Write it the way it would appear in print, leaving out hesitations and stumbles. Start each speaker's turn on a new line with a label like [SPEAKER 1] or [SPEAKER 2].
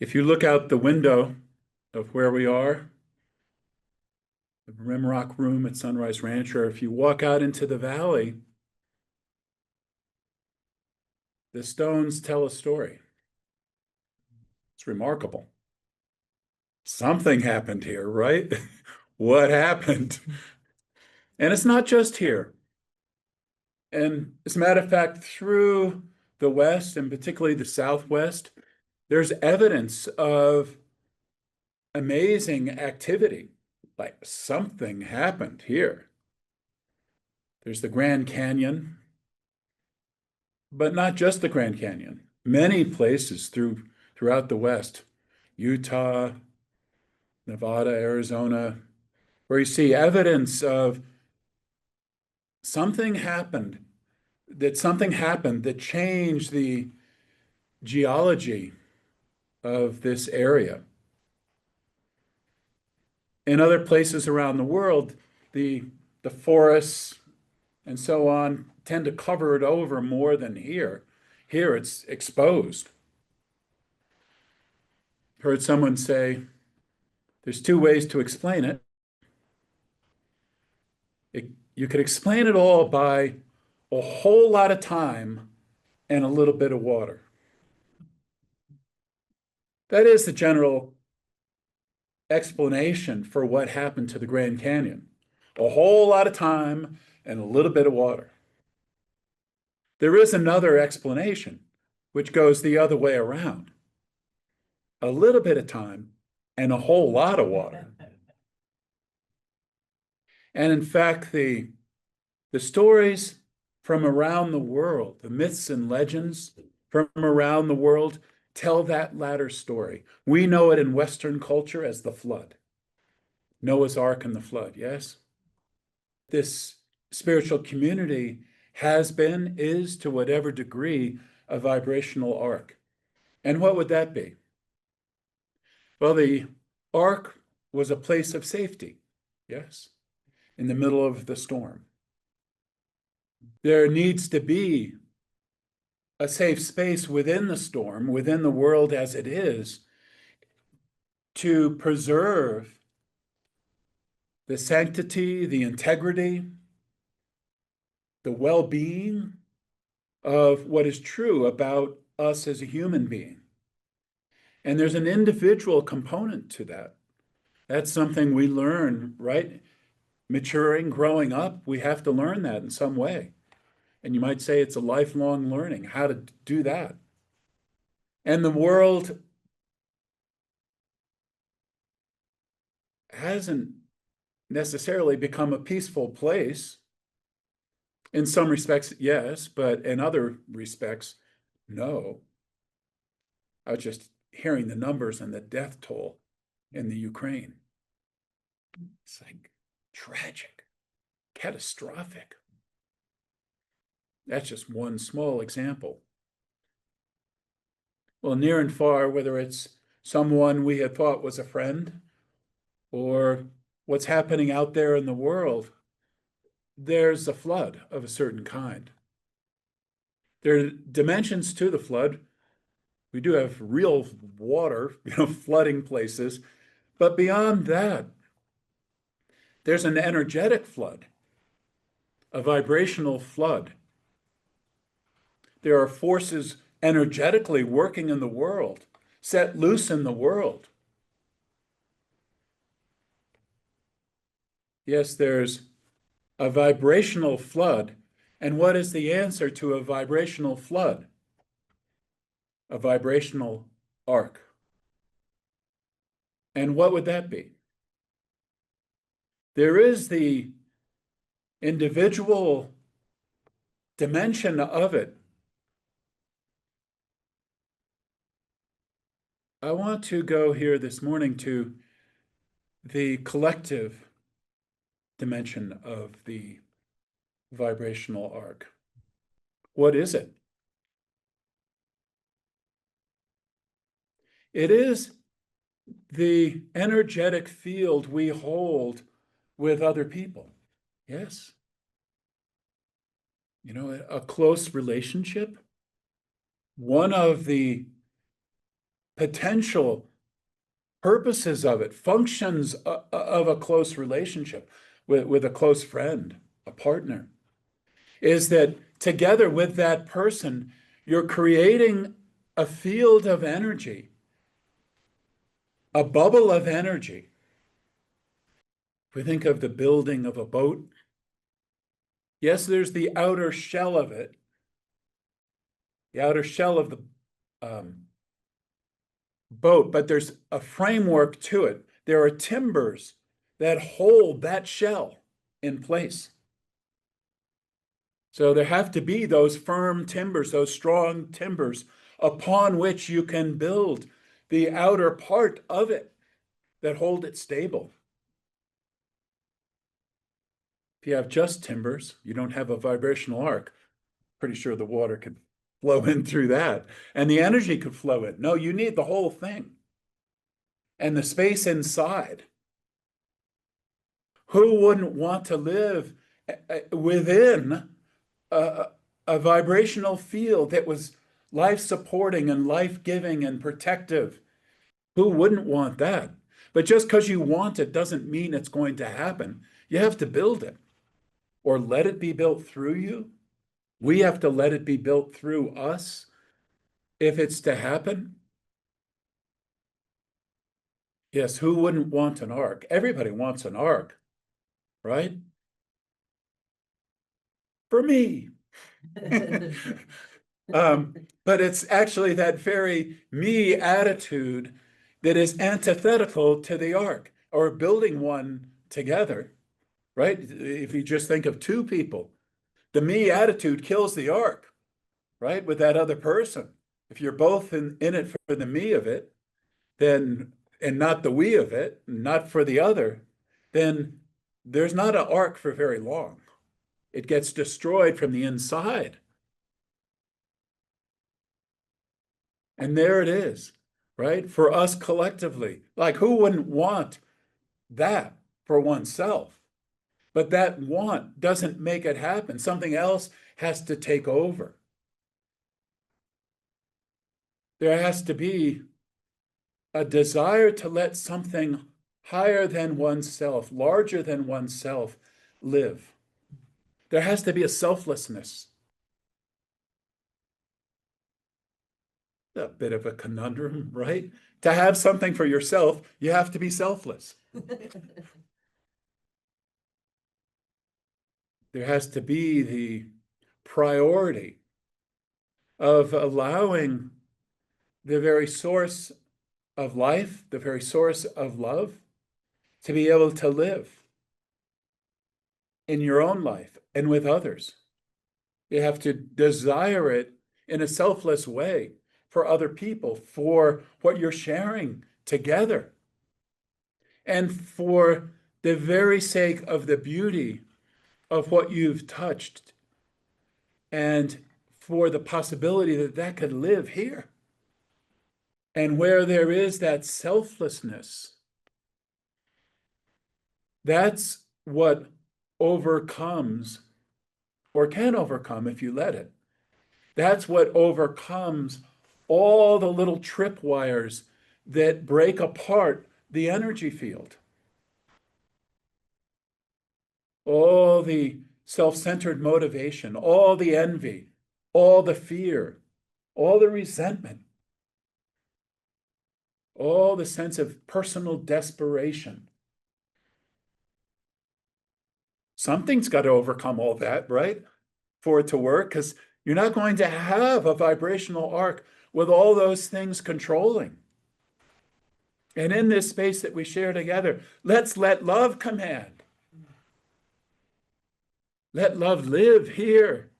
[SPEAKER 1] If you look out the window of where we are, the Rimrock Room at Sunrise Ranch, or if you walk out into the valley, the stones tell a story. It's remarkable. Something happened here, right? What happened? And it's not just here. And as a matter of fact, through the West and particularly the Southwest, there's evidence of amazing activity. Like something happened here. There's the Grand Canyon, but not just the Grand Canyon. Many places throughout the West, Utah, Nevada, Arizona, where you see evidence of something happened, something happened that changed the geology of this area. In other places around the world, the forests and so on tend to cover it over more than here. Here it's exposed. Heard someone say there's two ways to explain it. You could explain it all by a whole lot of time and a little bit of water. That is the general explanation for what happened to the Grand Canyon. A whole lot of time and a little bit of water. There is another explanation, which goes the other way around. A little bit of time and a whole lot of water. And in fact, the stories from around the world, the myths and legends from around the world, tell that latter story. We know it in Western culture as the flood. Noah's Ark and the flood, yes? This spiritual community has been, is to whatever degree, a vibrational ark. And what would that be? Well, the ark was a place of safety, yes, in the middle of the storm. There needs to be a safe space within the storm, within the world as it is, to preserve the sanctity, the integrity, the well-being of what is true about us as a human being. And there's an individual component to that. That's something we learn, right? Maturing, growing up, we have to learn that in some way. And you might say it's a lifelong learning, how to do that. And the world hasn't necessarily become a peaceful place. In some respects, yes, but in other respects, no. I was just hearing the numbers and the death toll in the Ukraine. It's like tragic, catastrophic. That's just one small example. Well, near and far, whether it's someone we had thought was a friend or what's happening out there in the world, there's a flood of a certain kind. There are dimensions to the flood. We do have real water, flooding places. But beyond that, there's an energetic flood, a vibrational flood. There are forces energetically working in the world, set loose in the world. Yes, there's a vibrational flood. And what is the answer to a vibrational flood? A vibrational ark. And what would that be? There is the individual dimension of it. I want to go here this morning to the collective dimension of the vibrational ark. What is it? It is the energetic field we hold with other people. Yes. A close relationship. One of the potential purposes of it, functions of a close relationship with a close friend, a partner, is that together with that person, you're creating a field of energy, a bubble of energy. If we think of the building of a boat, yes, there's the outer shell of it, the outer shell of the boat, but there's a framework to it. There are timbers that hold that shell in place. So there have to be those firm timbers, those strong timbers upon which you can build the outer part of it that hold it stable. If you have just timbers, you don't have a vibrational ark. Pretty sure the water could flow in through that and the energy could flow in. No, you need the whole thing and the space inside. Who wouldn't want to live within a vibrational field that was life-supporting and life-giving and protective? Who wouldn't want that? But just because you want it doesn't mean it's going to happen. You have to build it or let it be built through you. We have to let it be built through us if it's to happen. Yes, who wouldn't want an ark? Everybody wants an ark, right? For me. But it's actually that very me attitude that is antithetical to the ark or building one together, right? If you just think of two people, the me attitude kills the ark, right? With that other person. If you're both in it for the me of it, then, and not the we of it, not for the other, then there's not an ark for very long. It gets destroyed from the inside. And there it is, right? For us collectively, like who wouldn't want that for oneself? But that want doesn't make it happen. Something else has to take over. There has to be a desire to let something higher than oneself, larger than oneself, live. There has to be a selflessness. A bit of a conundrum, right? To have something for yourself, you have to be selfless. There has to be the priority of allowing the very source of life, the very source of love, to be able to live in your own life and with others. You have to desire it in a selfless way for other people, for what you're sharing together, and for the very sake of the beauty of what you've touched, and for the possibility that that could live here. And where there is that selflessness, that's what overcomes, or can overcome if you let it. That's what overcomes all the little tripwires that break apart the energy field. All the self-centered motivation, all the envy, all the fear, all the resentment, all the sense of personal desperation. Something's got to overcome all that, right? For it to work, because you're not going to have a vibrational ark with all those things controlling. And in this space that we share together, let's let love command. Let love live here